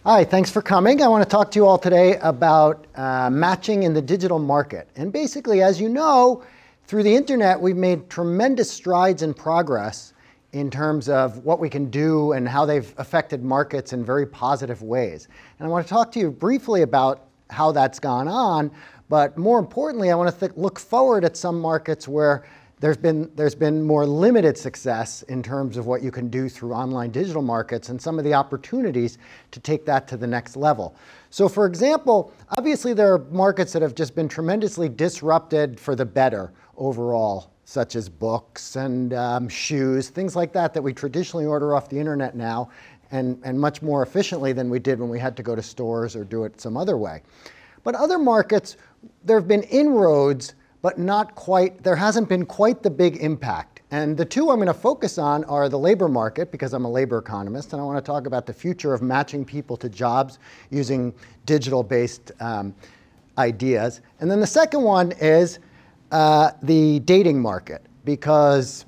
Hi, thanks for coming. I want to talk to you all today about matching in the digital market. And basically, as you know, through the internet, we've made tremendous strides in progress in terms of what we can do and how they've affected markets in very positive ways. And I want to talk to you briefly about how that's gone on, but more importantly, I want to look forward at some markets where there's been more limited success in terms of what you can do through online digital markets and some of the opportunities to take that to the next level. So for example, obviously there are markets that have just been tremendously disrupted for the better overall, such as books and shoes, things like that we traditionally order off the internet now and much more efficiently than we did when we had to go to stores or do it some other way. But other markets, there have been inroads, but not quite, there hasn't been quite the big impact. And the two I'm going to focus on are the labor market, because I'm a labor economist, and I want to talk about the future of matching people to jobs using digital-based ideas. And then the second one is the dating market, because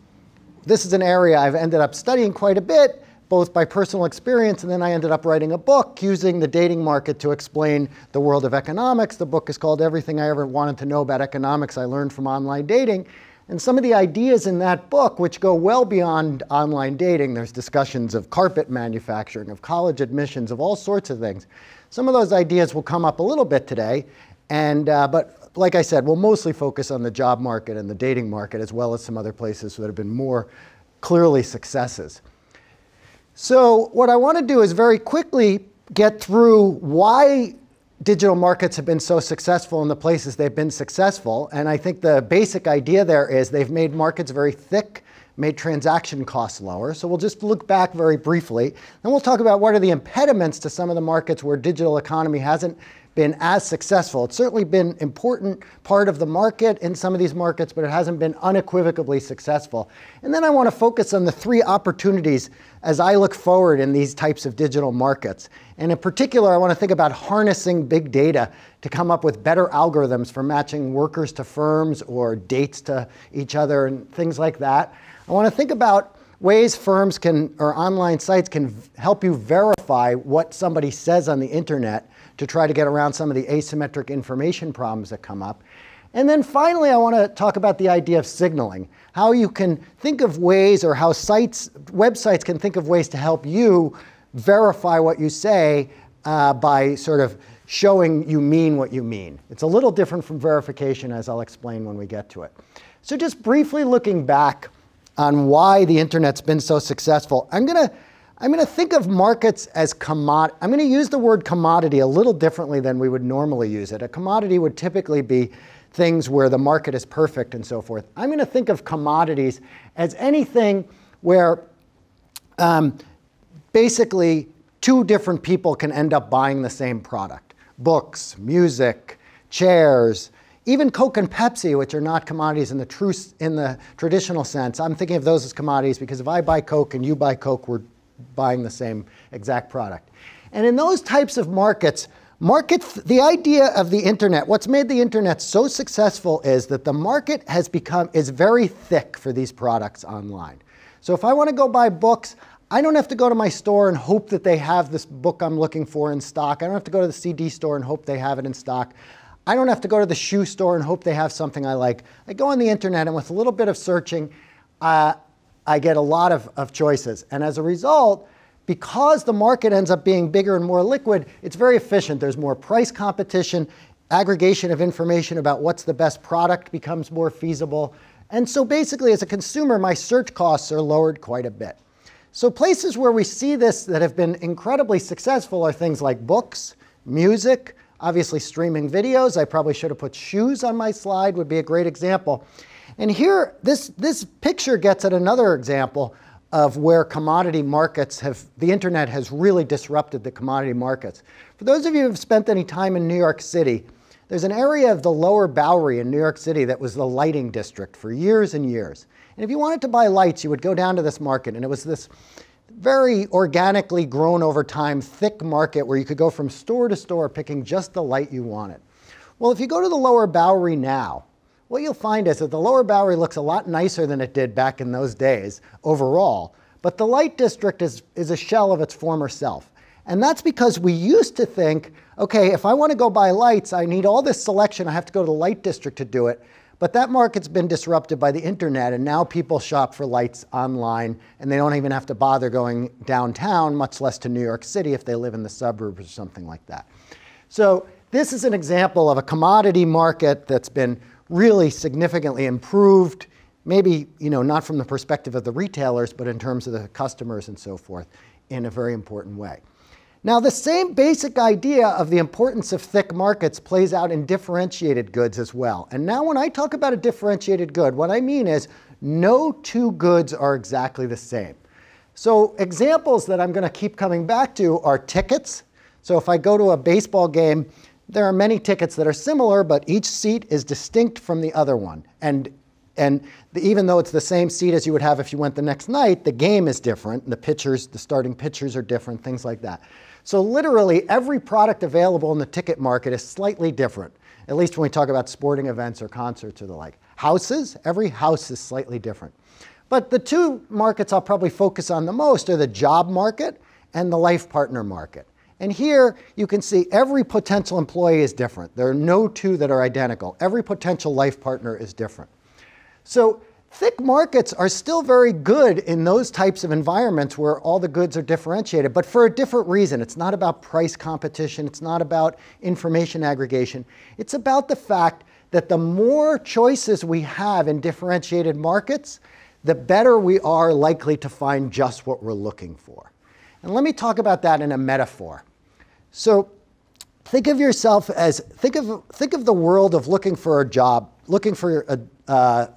this is an area I've ended up studying quite a bit, both by personal experience, and then I ended up writing a book using the dating market to explain the world of economics. The book is called Everything I Ever Wanted to Know About Economics I Learned from Online Dating. And some of the ideas in that book, which go well beyond online dating, there's discussions of carpet manufacturing, of college admissions, of all sorts of things. Some of those ideas will come up a little bit today, but like I said, we'll mostly focus on the job market and the dating market, as well as some other places that have been more clearly successes. So what I want to do is very quickly get through why digital markets have been so successful in the places they've been successful. And I think the basic idea there is they've made markets very thick, made transaction costs lower. So we'll just look back very briefly. Then we'll talk about what are the impediments to some of the markets where digital economy hasn't been as successful. It's certainly been an important part of the market in some of these markets, but it hasn't been unequivocally successful. And then I want to focus on the three opportunities as I look forward in these types of digital markets. And in particular, I want to think about harnessing big data to come up with better algorithms for matching workers to firms or dates to each other and things like that. I want to think about ways firms can, or online sites can help you verify what somebody says on the internet to try to get around some of the asymmetric information problems that come up. And then finally, I want to talk about the idea of signaling, how you can think of ways, or how websites can think of ways to help you verify what you say by sort of showing you mean what you mean. It's a little different from verification, as I'll explain when we get to it. So just briefly looking back on why the internet's been so successful, I'm going to think of markets as I'm going to use the word commodity a little differently than we would normally use it. A commodity would typically be things where the market is perfect and so forth. I'm going to think of commodities as anything where basically two different people can end up buying the same product. Books, music, chairs, even Coke and Pepsi, which are not commodities in the traditional sense. I'm thinking of those as commodities because if I buy Coke and you buy Coke, we're buying the same exact product. And in those types of markets, the idea of the internet, what's made the internet so successful is that the market is very thick for these products online. So if I want to go buy books, I don't have to go to my store and hope that they have this book I'm looking for in stock. I don't have to go to the CD store and hope they have it in stock. I don't have to go to the shoe store and hope they have something I like. I go on the internet and with a little bit of searching, I get a lot of choices. And as a result, because the market ends up being bigger and more liquid, it's very efficient. There's more price competition, aggregation of information about what's the best product becomes more feasible. And so basically, as a consumer, my search costs are lowered quite a bit. So places where we see this that have been incredibly successful are things like books, music, obviously streaming videos. I probably should have put shoes on my slide, would be a great example. And here, this picture gets at another example of where commodity markets the internet has really disrupted the commodity markets. For those of you who have spent any time in New York City, there's an area of the Lower Bowery in New York City that was the lighting district for years and years. And if you wanted to buy lights, you would go down to this market, and it was this very organically grown over time, thick market where you could go from store to store picking just the light you wanted. Well, if you go to the Lower Bowery now, what you'll find is that the Lower Bowery looks a lot nicer than it did back in those days overall, but the light district is a shell of its former self. And that's because we used to think, okay, if I want to go buy lights, I need all this selection. I have to go to the light district to do it. But that market's been disrupted by the internet, and now people shop for lights online, and they don't even have to bother going downtown, much less to New York City if they live in the suburbs or something like that. So this is an example of a commodity market that's been really significantly improved, maybe not from the perspective of the retailers, but in terms of the customers and so forth, in a very important way. Now, the same basic idea of the importance of thick markets plays out in differentiated goods as well. And now when I talk about a differentiated good, what I mean is no two goods are exactly the same. So examples that I'm going to keep coming back to are tickets. So if I go to a baseball game, there are many tickets that are similar, but each seat is distinct from the other one. And even though it's the same seat as you would have if you went the next night, the game is different. The starting pitchers are different, things like that. So literally every product available in the ticket market is slightly different, at least when we talk about sporting events or concerts or the like. Houses, every house is slightly different. But the two markets I'll probably focus on the most are the job market and the life partner market. And here you can see every potential employee is different. There are no two that are identical. Every potential life partner is different. So thick markets are still very good in those types of environments where all the goods are differentiated, but for a different reason. It's not about price competition. It's not about information aggregation. It's about the fact that the more choices we have in differentiated markets, the better we are likely to find just what we're looking for. And let me talk about that in a metaphor. So think of yourself as, think of the world of looking for a job, looking for an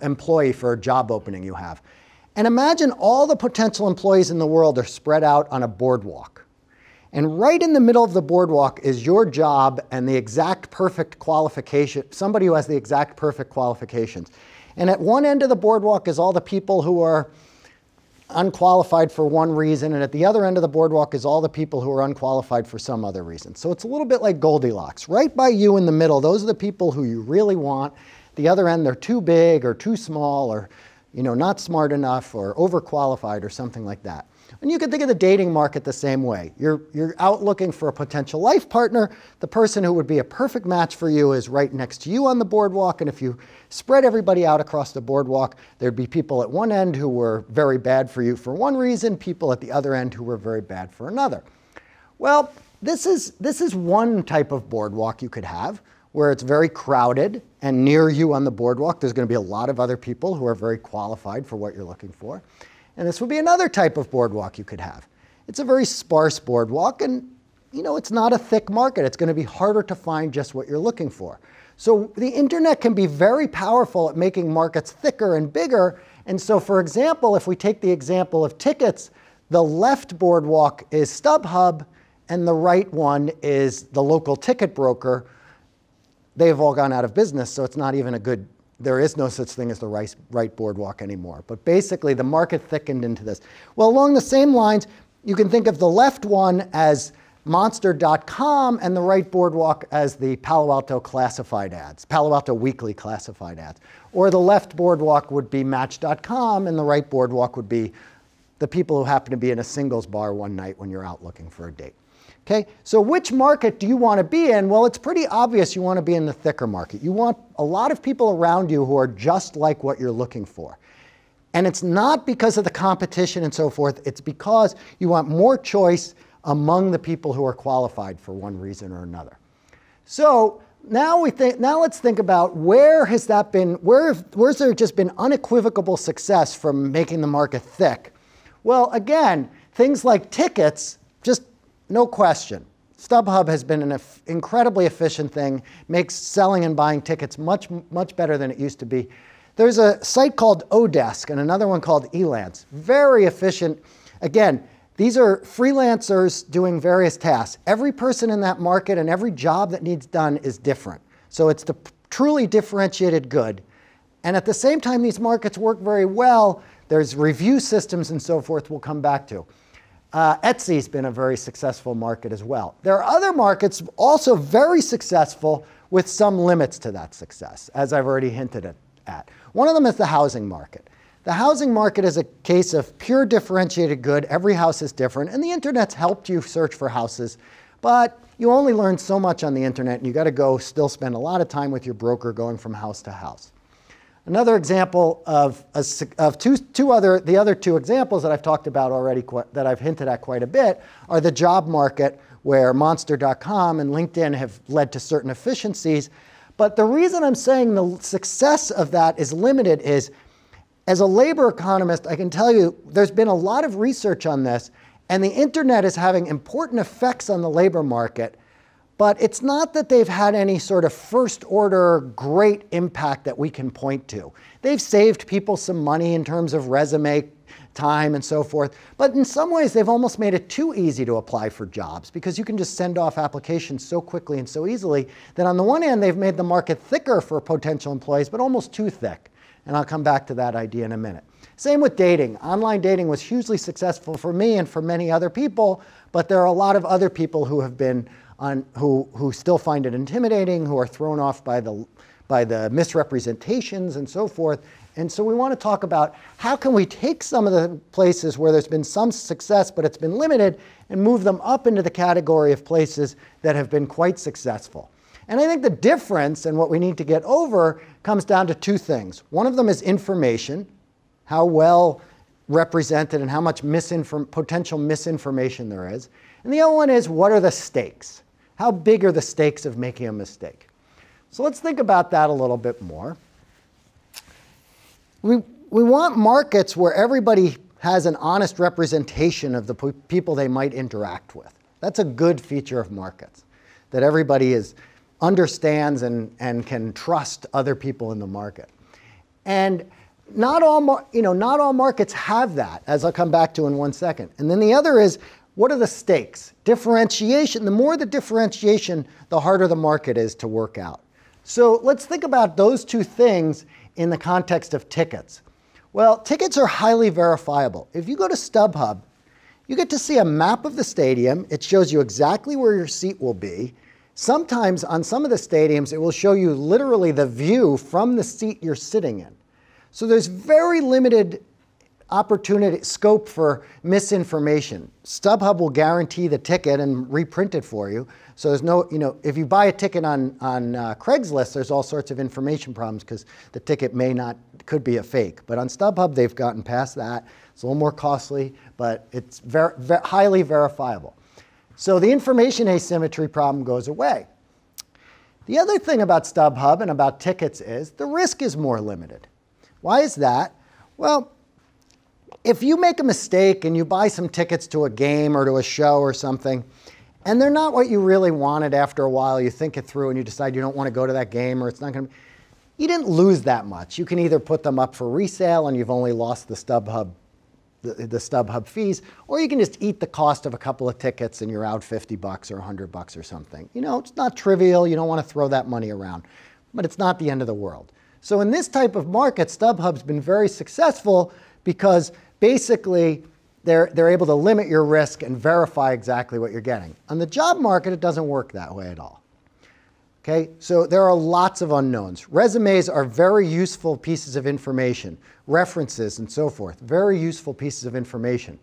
employee for a job opening you have. And imagine all the potential employees in the world are spread out on a boardwalk. And right in the middle of the boardwalk is your job and the exact perfect qualification, somebody who has the exact perfect qualifications. And at one end of the boardwalk is all the people who are unqualified for one reason, and at the other end of the boardwalk is all the people who are unqualified for some other reason. So it's a little bit like Goldilocks. Right by you in the middle, those are the people who you really want. The other end, they're too big or too small or not smart enough or overqualified or something like that. And you can think of the dating market the same way. You're out looking for a potential life partner. The person who would be a perfect match for you is right next to you on the boardwalk. And if you spread everybody out across the boardwalk, there'd be people at one end who were very bad for you for one reason, people at the other end who were very bad for another. Well, this is one type of boardwalk you could have, where it's very crowded, and near you on the boardwalk, there's going to be a lot of other people who are very qualified for what you're looking for. And this would be another type of boardwalk you could have. It's a very sparse boardwalk, and it's not a thick market. It's going to be harder to find just what you're looking for. So the internet can be very powerful at making markets thicker and bigger. And so, for example, if we take the example of tickets, the left boardwalk is StubHub, and the right one is the local ticket broker. They've all gone out of business, so it's not even a good, there is no such thing as the right boardwalk anymore. But basically, the market thickened into this. Well, along the same lines, you can think of the left one as Monster.com and the right boardwalk as the Palo Alto classified ads, Palo Alto weekly classified ads. Or the left boardwalk would be Match.com, and the right boardwalk would be the people who happen to be in a singles bar one night when you're out looking for a date. Okay, so which market do you want to be in? Well, it's pretty obvious you want to be in the thicker market. You want a lot of people around you who are just like what you're looking for. And it's not because of the competition and so forth. It's because you want more choice among the people who are qualified for one reason or another. So now let's think about where's there just been unequivocal success from making the market thick? Well, again, things like tickets, just no question. StubHub has been an incredibly efficient thing, makes selling and buying tickets much better than it used to be. There's a site called Odesk and another one called Elance. Very efficient. Again, these are freelancers doing various tasks. Every person in that market and every job that needs done is different. So it's the truly differentiated good. And at the same time, these markets work very well. There's review systems and so forth we'll come back to. Etsy's been a very successful market as well. There are other markets also very successful with some limits to that success, as I've already hinted at. One of them is the housing market. The housing market is a case of pure differentiated good. Every house is different. And the internet's helped you search for houses. But you only learn so much on the internet, and you got to go still spend a lot of time with your broker going from house to house. Another example of the other two examples that I've talked about already, that I've hinted at quite a bit, are the job market, where Monster.com and LinkedIn have led to certain efficiencies. But the reason I'm saying the success of that is limited is, as a labor economist, I can tell you there's been a lot of research on this, and the internet is having important effects on the labor market. But it's not that they've had any sort of first order great impact that we can point to. They've saved people some money in terms of resume time and so forth. But in some ways, they've almost made it too easy to apply for jobs, because you can just send off applications so quickly and so easily that on the one hand, they've made the market thicker for potential employees, but almost too thick. And I'll come back to that idea in a minute. Same with dating. Online dating was hugely successful for me and for many other people, but there are a lot of other people who have been who still find it intimidating, who are thrown off by the misrepresentations and so forth. And so we want to talk about how can we take some of the places where there's been some success, but it's been limited, and move them up into the category of places that have been quite successful. And I think the difference and what we need to get over comes down to two things. One of them is information, how well represented and how much potential misinformation there is. And the other one is, what are the stakes? How big are the stakes of making a mistake? So let's think about that a little bit more. We want markets where everybody has an honest representation of the people they might interact with. That's a good feature of markets, that everybody understands and can trust other people in the market. And not all markets have that, as I'll come back to in 1 second. And then the other is, what are the stakes? Differentiation. The more the differentiation, the harder the market is to work out. So let's think about those two things in the context of tickets. Well, tickets are highly verifiable. If you go to StubHub, you get to see a map of the stadium. It shows you exactly where your seat will be. Sometimes on some of the stadiums, it will show you literally the view from the seat you're sitting in. So there's very limited scope for misinformation. StubHub will guarantee the ticket and reprint it for you. So there's no, if you buy a ticket on Craigslist, there's all sorts of information problems because the ticket could be a fake. But on StubHub, they've gotten past that. It's a little more costly, but it's highly verifiable. So the information asymmetry problem goes away. The other thing about StubHub and about tickets is the risk is more limited. Why is that? Well, if you make a mistake and you buy some tickets to a game or to a show or something, and they're not what you really wanted after a while, you think it through and you decide you don't want to go to that game, or it's not going to be, you didn't lose that much. You can either put them up for resale and you've only lost the StubHub fees, or you can just eat the cost of a couple of tickets and you're out $50 or $100 or something. It's not trivial. You don't want to throw that money around, but it's not the end of the world. So in this type of market, StubHub's been very successful because basically they're able to limit your risk and verify exactly what you're getting. On the job market, it doesn't work that way at all. Okay, so there are lots of unknowns. Resumes are very useful pieces of information, references and so forth, very useful pieces of information.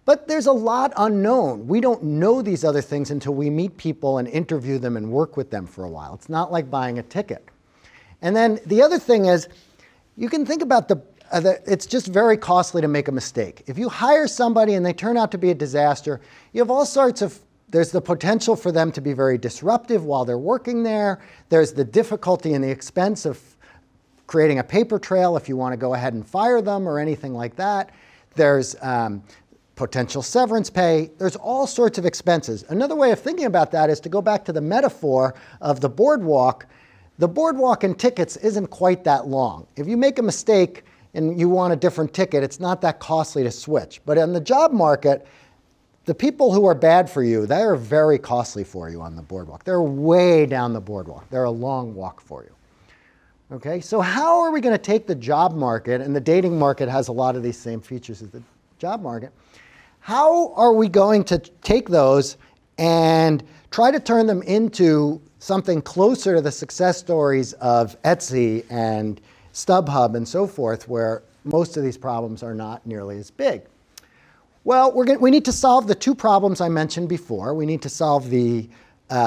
But there's a lot unknown. We don't know these other things until we meet people and interview them and work with them for a while. It's not like buying a ticket. And then the other thing is, you can think about it's just very costly to make a mistake. If you hire somebody and they turn out to be a disaster, you have all sorts of, there's the potential for them to be very disruptive while they're working there. There's the difficulty and the expense of creating a paper trail if you want to go ahead and fire them or anything like that. There's potential severance pay. There's all sorts of expenses. Another way of thinking about that is to go back to the metaphor of the boardwalk. The boardwalk in tickets isn't quite that long. If you make a mistake and you want a different ticket, it's not that costly to switch. But in the job market, the people who are bad for you, they are very costly for you on the boardwalk. They're way down the boardwalk. They're a long walk for you. Okay, so how are we going to take the job market, and the dating market has a lot of these same features as the job market, how are we going to take those and try to turn them into something closer to the success stories of Etsy and StubHub and so forth, where most of these problems are not nearly as big. Well, we need to solve the two problems I mentioned before. We need to solve the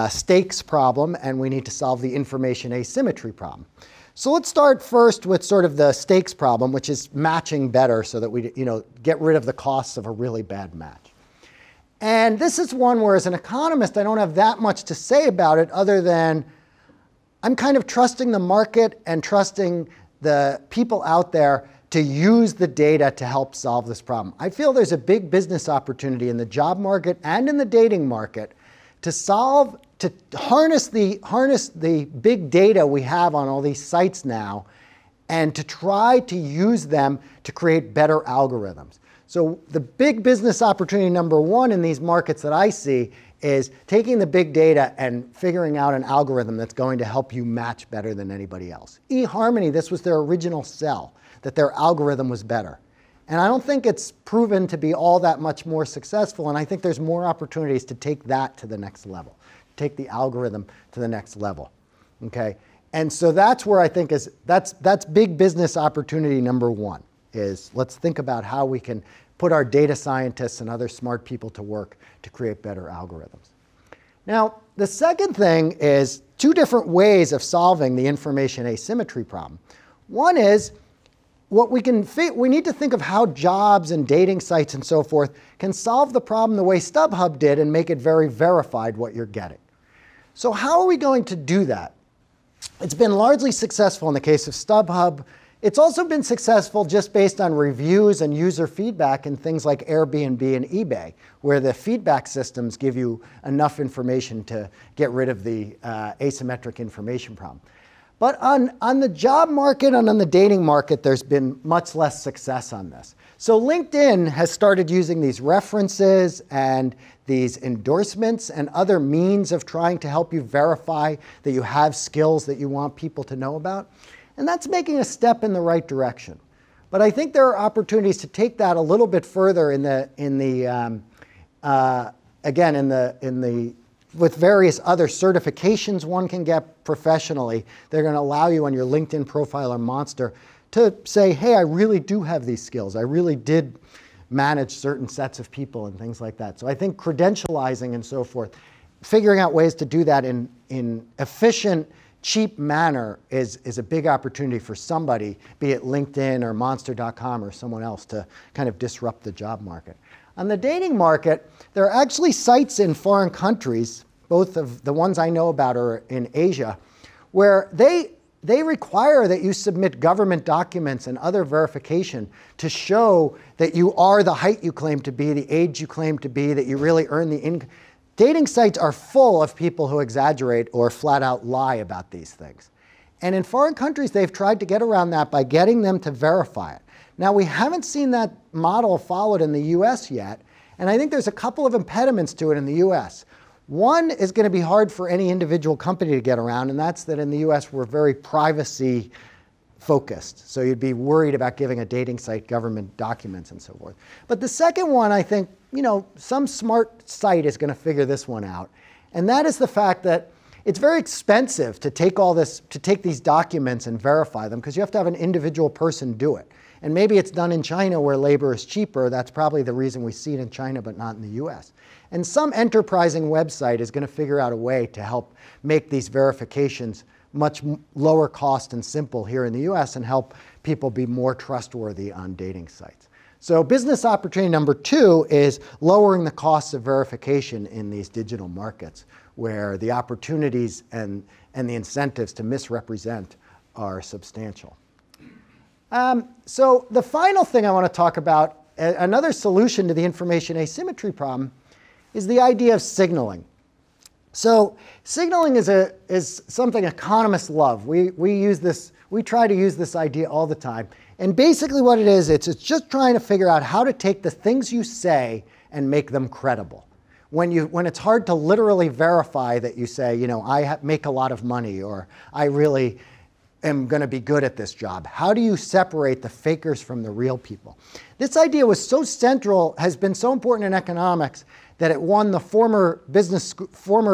stakes problem, and we need to solve the information asymmetry problem. So let's start first with sort of the stakes problem, which is matching better so that we get rid of the costs of a really bad match. And this is one where, as an economist, I don't have that much to say about it other than I'm kind of trusting the market and trusting the people out there to use the data to help solve this problem. I feel there's a big business opportunity in the job market and in the dating market to harness the big data we have on all these sites now and to try to use them to create better algorithms. So the big business opportunity number one in these markets that I see is taking the big data and figuring out an algorithm that's going to help you match better than anybody else. eHarmony, this was their original sell, that their algorithm was better. And I don't think it's proven to be all that much more successful, and I think there's more opportunities to take that to the next level, take the algorithm to the next level, okay? And so that's where I think that's big business opportunity number one, is let's think about how we can put our data scientists and other smart people to work to create better algorithms. Now, the second thing is two different ways of solving the information asymmetry problem. One is we need to think of how jobs and dating sites and so forth can solve the problem the way StubHub did and make it very verified what you're getting. So how are we going to do that? It's been largely successful in the case of StubHub. It's also been successful just based on reviews and user feedback in things like Airbnb and eBay, where the feedback systems give you enough information to get rid of the asymmetric information problem. But on the job market and on the dating market, there's been much less success on this. So LinkedIn has started using these references and these endorsements and other means of trying to help you verify that you have skills that you want people to know about. And that's making a step in the right direction. But I think there are opportunities to take that a little bit further with various other certifications one can get professionally. They're going to allow you on your LinkedIn profile or Monster to say, hey, I really do have these skills. I really did manage certain sets of people and things like that. So I think credentializing and so forth, figuring out ways to do that in efficient, cheap manner is a big opportunity for somebody, be it LinkedIn or Monster.com or someone else, to kind of disrupt the job market. On the dating market, there are actually sites in foreign countries, both of the ones I know about are in Asia, where they require that you submit government documents and other verification to show that you are the height you claim to be, the age you claim to be, that you really earn the income. Dating sites are full of people who exaggerate or flat out lie about these things. And in foreign countries, they've tried to get around that by getting them to verify it. Now, we haven't seen that model followed in the US yet, and I think there's a couple of impediments to it in the US. One is going to be hard for any individual company to get around, and that's that in the US we're very privacy focused. So you'd be worried about giving a dating site government documents and so forth. But the second one, I think, some smart site is going to figure this one out. And that is the fact that it's very expensive to take these documents and verify them, because you have to have an individual person do it. And maybe it's done in China where labor is cheaper. That's probably the reason we see it in China but not in the US. And some enterprising website is going to figure out a way to help make these verifications much lower cost and simple here in the US and help people be more trustworthy on dating sites. So business opportunity number two is lowering the costs of verification in these digital markets, where the opportunities and the incentives to misrepresent are substantial. So the final thing I want to talk about, another solution to the information asymmetry problem, is the idea of signaling. So signaling is something economists love. We try to use this idea all the time. And basically what it is, it's just trying to figure out how to take the things you say and make them credible. When it's hard to literally verify that you say, I make a lot of money, or I really am going to be good at this job? How do you separate the fakers from the real people? This idea was so central, has been so important in economics, that it won the former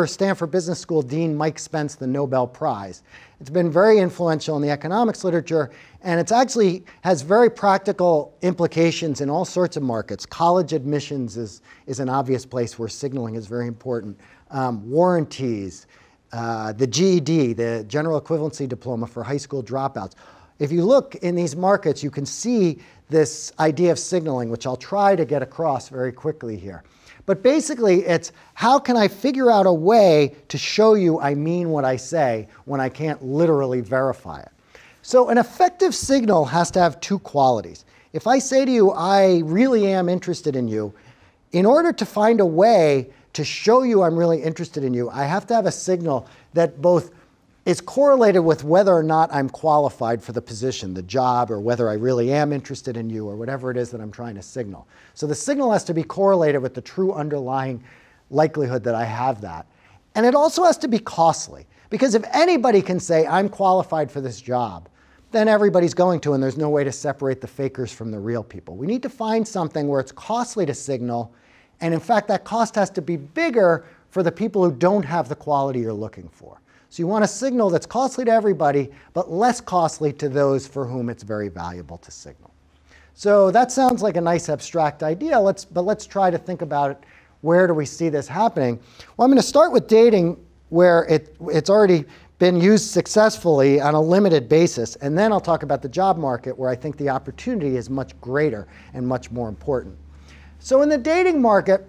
Stanford Business School dean Mike Spence the Nobel Prize. It's been very influential in the economics literature, and it actually has very practical implications in all sorts of markets. College admissions is an obvious place where signaling is very important. Warranties, the GED, the General Equivalency Diploma for high school dropouts. If you look in these markets, you can see this idea of signaling, which I'll try to get across very quickly here. But basically, it's how can I figure out a way to show you I mean what I say when I can't literally verify it. So an effective signal has to have two qualities. If I say to you, I really am interested in you, in order to find a way to show you I'm really interested in you, I have to have a signal that both is correlated with whether or not I'm qualified for the position, the job, or whether I really am interested in you, or whatever it is that I'm trying to signal. So the signal has to be correlated with the true underlying likelihood that I have that. And it also has to be costly, because if anybody can say, I'm qualified for this job, then everybody's going to, and there's no way to separate the fakers from the real people. We need to find something where it's costly to signal, and in fact, that cost has to be bigger for the people who don't have the quality you're looking for. So you want a signal that's costly to everybody, but less costly to those for whom it's very valuable to signal. So that sounds like a nice abstract idea, but let's try to think about it. Where do we see this happening? Well, I'm going to start with dating, where it's already been used successfully on a limited basis. And then I'll talk about the job market, where I think the opportunity is much greater and much more important. So in the dating market,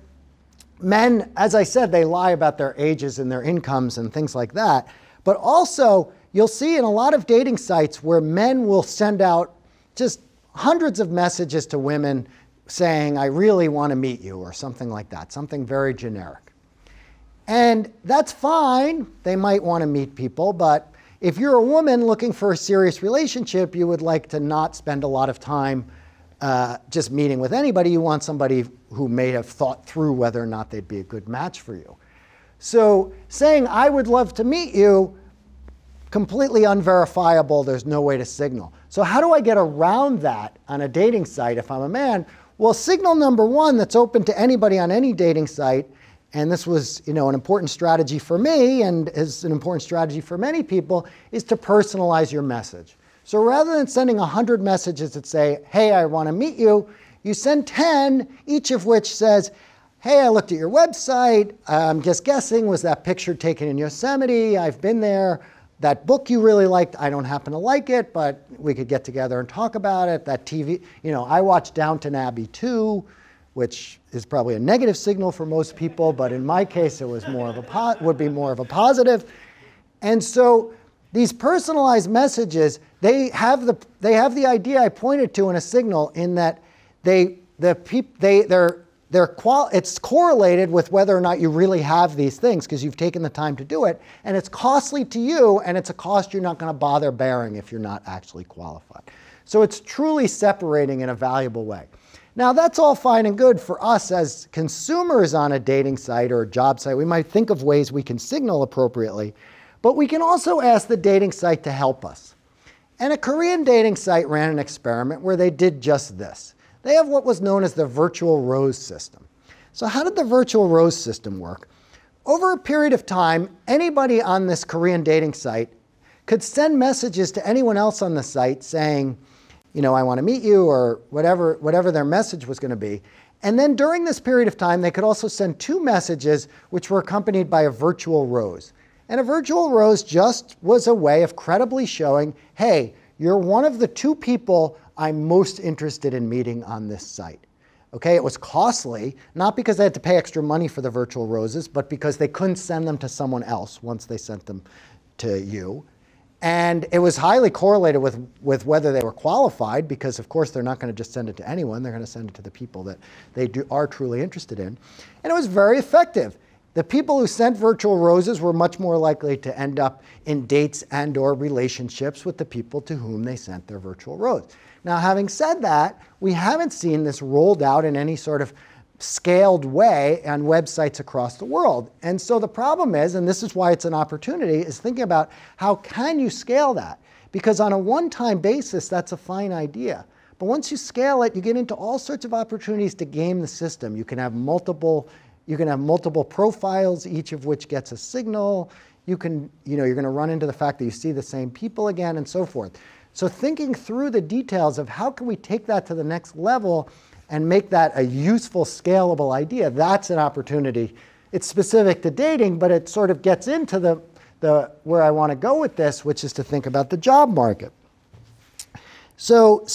men, as I said, they lie about their ages and their incomes and things like that. But also, you'll see in a lot of dating sites where men will send out just hundreds of messages to women saying, I really want to meet you, or something like that, something very generic. And that's fine. They might want to meet people. But if you're a woman looking for a serious relationship, you would like to not spend a lot of time just meeting with anybody. You want somebody who may have thought through whether or not they'd be a good match for you. So saying, I would love to meet you, completely unverifiable, there's no way to signal. So how do I get around that on a dating site if I'm a man? Well, signal number one that's open to anybody on any dating site, and this was an important strategy for me and is an important strategy for many people, is to personalize your message. So rather than sending 100 messages that say, hey, I want to meet you, you send 10, each of which says, hey, I looked at your website. I'm just guessing, was that picture taken in Yosemite? I've been there. That book you really liked, I don't happen to like it, but we could get together and talk about it. That TV, I watched Downton Abbey 2, which is probably a negative signal for most people, but in my case, it was would be more of a positive. And so these personalized messages, they have the idea I pointed to in a signal, in that it's correlated with whether or not you really have these things, because you've taken the time to do it, and it's costly to you, and it's a cost you're not going to bother bearing if you're not actually qualified. So it's truly separating in a valuable way. Now, that's all fine and good for us as consumers on a dating site or a job site. We might think of ways we can signal appropriately, but we can also ask the dating site to help us. And a Korean dating site ran an experiment where they did just this. They have what was known as the virtual rose system. So how did the virtual rose system work? Over a period of time, anybody on this Korean dating site could send messages to anyone else on the site saying, I want to meet you, or whatever their message was going to be. And then during this period of time, they could also send 2 messages which were accompanied by a virtual rose. And a virtual rose just was a way of credibly showing, hey, you're one of the 2 people I'm most interested in meeting on this site. Okay, it was costly, not because they had to pay extra money for the virtual roses, but because they couldn't send them to someone else once they sent them to you. And it was highly correlated with whether they were qualified, because of course they're not going to just send it to anyone. They're going to send it to the people that they are truly interested in. And it was very effective. The people who sent virtual roses were much more likely to end up in dates and or relationships with the people to whom they sent their virtual rose. Now, having said that, we haven't seen this rolled out in any sort of scaled way on websites across the world. And so the problem is, and this is why it's an opportunity, is thinking about how can you scale that? because on a one-time basis, that's a fine idea. But once you scale it, you get into all sorts of opportunities to game the system. You can have multiple profiles, each of which gets a signal. You're going to run into the fact that you see the same people again and so forth. So thinking through the details of how can we take that to the next level and make that a useful, scalable idea, that's an opportunity. It's specific to dating, but it sort of gets into where I want to go with this, which is to think about the job market. So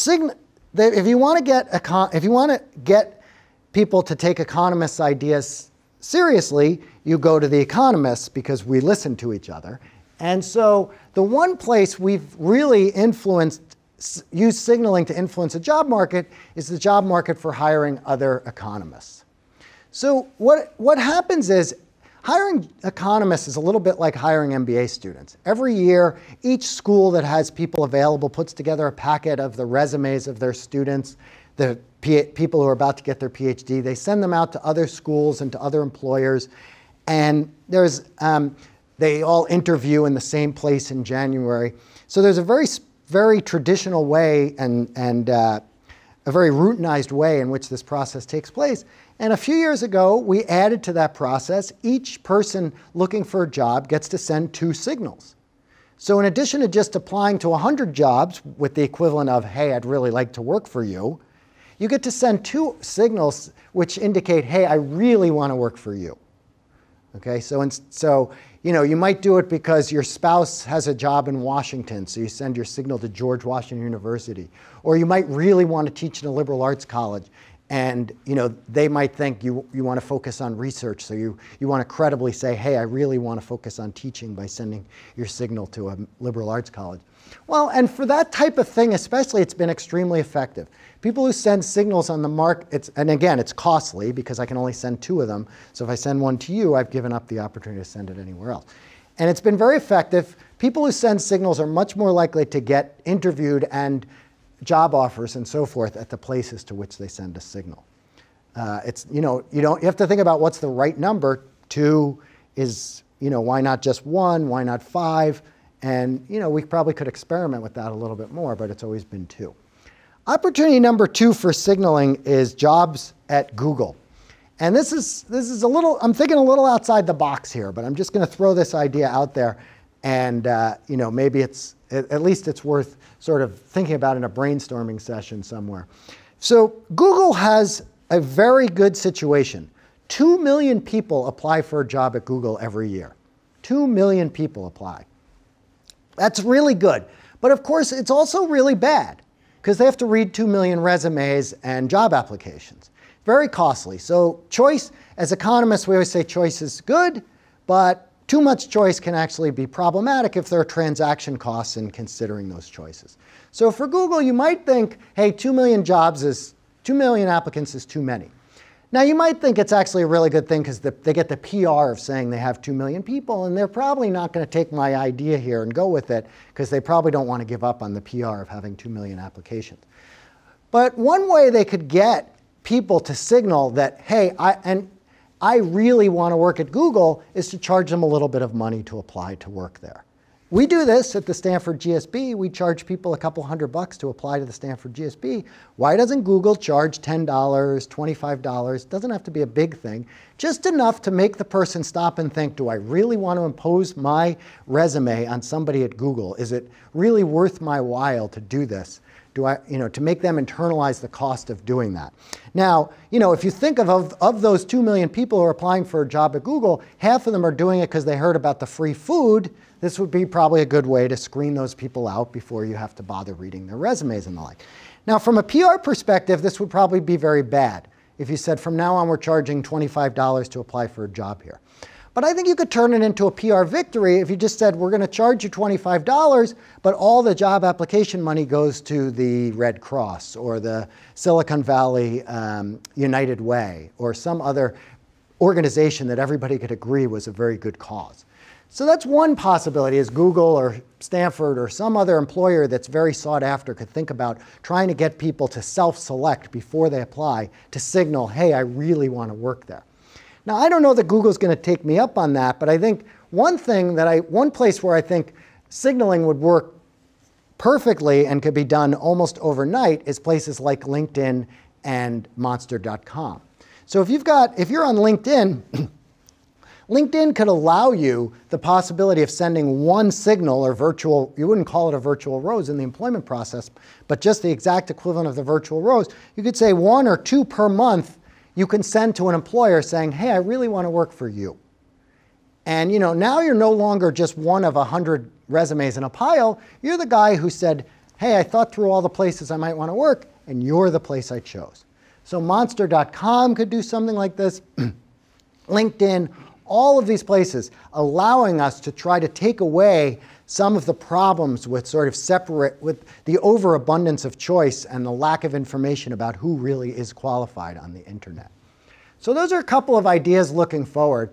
if you want to get people to take economists' ideas seriously, you go to the economists because we listen to each other. And so the one place we've really used signaling to influence the job market is the job market for hiring other economists. So what happens is hiring economists is a little bit like hiring MBA students. Every year, each school that has people available puts together a packet of the resumes of their students, the people who are about to get their PhD. They send them out to other schools and to other employers. And they all interview in the same place in January. So there's a very traditional way and a very routinized way in which this process takes place. And a few years ago, we added to that process. Each person looking for a job gets to send 2 signals. So in addition to just applying to 100 jobs with the equivalent of, hey, I'd really like to work for you, you get to send 2 signals which indicate, hey, I really want to work for you. Okay, so you might do it because your spouse has a job in Washington, so you send your signal to George Washington University. Or you might really want to teach in a liberal arts college, and they might think you want to focus on research, so you want to credibly say, hey, I really want to focus on teaching by sending your signal to a liberal arts college. Well, and for that type of thing especially, it's been extremely effective. People who send signals on the market, and again, it's costly because I can only send 2 of them. So if I send one to you, I've given up the opportunity to send it anywhere else. And it's been very effective. People who send signals are much more likely to get interviewed and job offers and so forth at the places to which they send a signal. You have to think about what's the right number. 2 is, why not just 1? Why not 5? And we probably could experiment with that a little bit more, but it's always been 2. Opportunity number 2 for signaling is jobs at Google. And this is I'm thinking a little outside the box here, but I'm just going to throw this idea out there, and maybe at least it's worth sort of thinking about in a brainstorming session somewhere. So Google has a very good situation. 2 million people apply for a job at Google every year. 2 million people apply. That's really good. But of course, it's also really bad because they have to read 2 million resumes and job applications. Very costly. So choice, as economists, we always say choice is good, but too much choice can actually be problematic if there are transaction costs in considering those choices. So for Google, you might think, hey, 2 million applicants is too many. Now, you might think it's actually a really good thing because they get the PR of saying they have 2 million people, and they're probably not going to take my idea here and go with it because they probably don't want to give up on the PR of having 2 million applications. But one way they could get people to signal that, hey, I really want to work at Google is to charge them a little bit of money to apply to work there. We do this at the Stanford GSB. We charge people a couple $100 to apply to the Stanford GSB. Why doesn't Google charge $10, $25? Doesn't have to be a big thing. Just enough to make the person stop and think, do I really want to impose my resume on somebody at Google? Is it really worth my while to do this? To make them internalize the cost of doing that. Now, if you think of those 2 million people who are applying for a job at Google, half of them are doing it because they heard about the free food. This would be probably a good way to screen those people out before you have to bother reading their resumes and the like. Now, from a PR perspective, this would probably be very bad if you said, from now on, we're charging $25 to apply for a job here. But I think you could turn it into a PR victory if you just said, we're going to charge you $25, but all the job application money goes to the Red Cross or the Silicon Valley United Way or some other organization that everybody could agree was a very good cause. So that's one possibility, is Google or Stanford or some other employer that's very sought after could think about trying to get people to self-select before they apply to signal, hey, I really want to work there. Now, I don't know that Google's going to take me up on that, but I think one place where I think signaling would work perfectly and could be done almost overnight is places like LinkedIn and Monster.com. So if you're on LinkedIn, LinkedIn could allow you the possibility of sending one signal or virtual, you wouldn't call it a virtual rose in the employment process, but just the exact equivalent of the virtual rose. You could say 1 or 2 per month you can send to an employer saying, hey, I really want to work for you. And now you're no longer just one of 100 resumes in a pile. You're the guy who said, hey, I thought through all the places I might want to work, and you're the place I chose. So Monster.com could do something like this. LinkedIn, all of these places allowing us to try to take away some of the problems with with the overabundance of choice and the lack of information about who really is qualified on the internet. So those are a couple of ideas looking forward.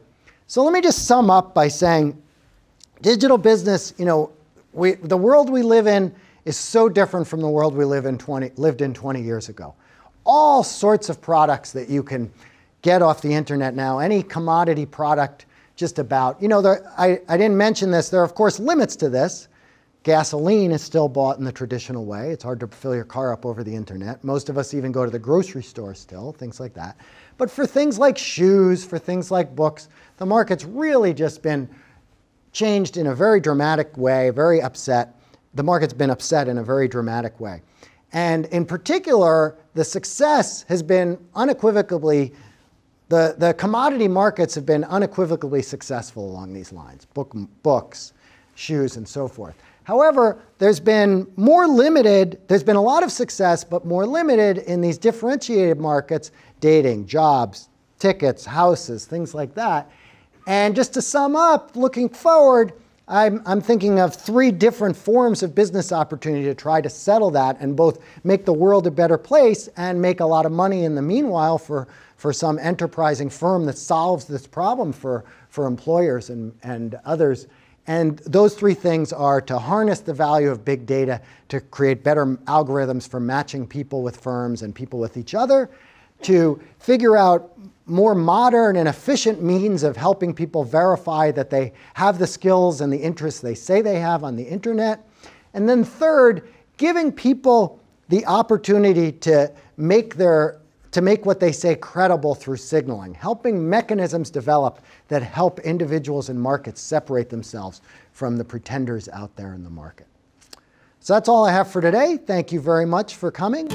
So let me just sum up by saying digital business, the world we live in is so different from the world we lived in 20 years ago. All sorts of products that you can get off the internet now, any commodity product just about. I didn't mention this. There are, of course, limits to this. Gasoline is still bought in the traditional way. It's hard to fill your car up over the internet. Most of us even go to the grocery store still, things like that. But for things like shoes, for things like books, the market's really just been changed in a very dramatic way, very upset. The market's been upset in a very dramatic way. And in particular, the success has been unequivocally, the commodity markets have been unequivocally successful along these lines, books, shoes, and so forth. However, there's been a lot of success, but more limited in these differentiated markets, dating, jobs, tickets, houses, things like that. And just to sum up, looking forward, I'm thinking of 3 different forms of business opportunity to try to settle that and both make the world a better place and make a lot of money in the meanwhile for some enterprising firm that solves this problem for employers and others. And those 3 things are to harness the value of big data to create better algorithms for matching people with firms and people with each other, to figure out more modern and efficient means of helping people verify that they have the skills and the interests they say they have on the internet. And then third, giving people the opportunity to make what they say credible through signaling, helping mechanisms develop that help individuals and markets separate themselves from the pretenders out there in the market. So that's all I have for today. Thank you very much for coming.